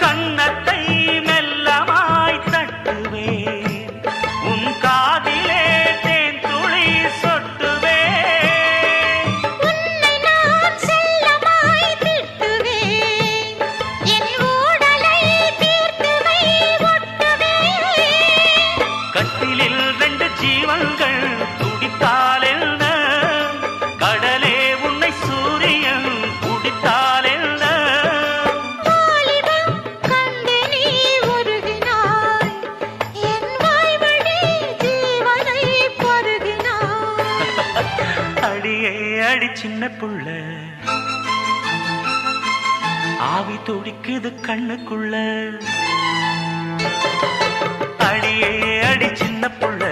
கன்னத்தை மெல்லமாய் தட்டுவேன், உன் காதிலே தேன் துளி சொட்டுவேன். உன்னை நான் செல்லமாய் திட்டுவேன், என் ஊடலை தீர்த்துவை ஒட்டுவேன். கட்டிலில் 2 ஜீவன்கள் துடித்தால் என்ன, கடலே உன்னை சூரியன் குடித்தால் என்ன. வாலிபம் கண்டு நீ உருகினாய், என் வாய்வழி ஜீவனை பருகினாய். அடியே அடி சின்ன புள்ள, ஆவி துடிக்குது கண்ணுக்குள்ள. அடியே அடி சின்ன புள்ள,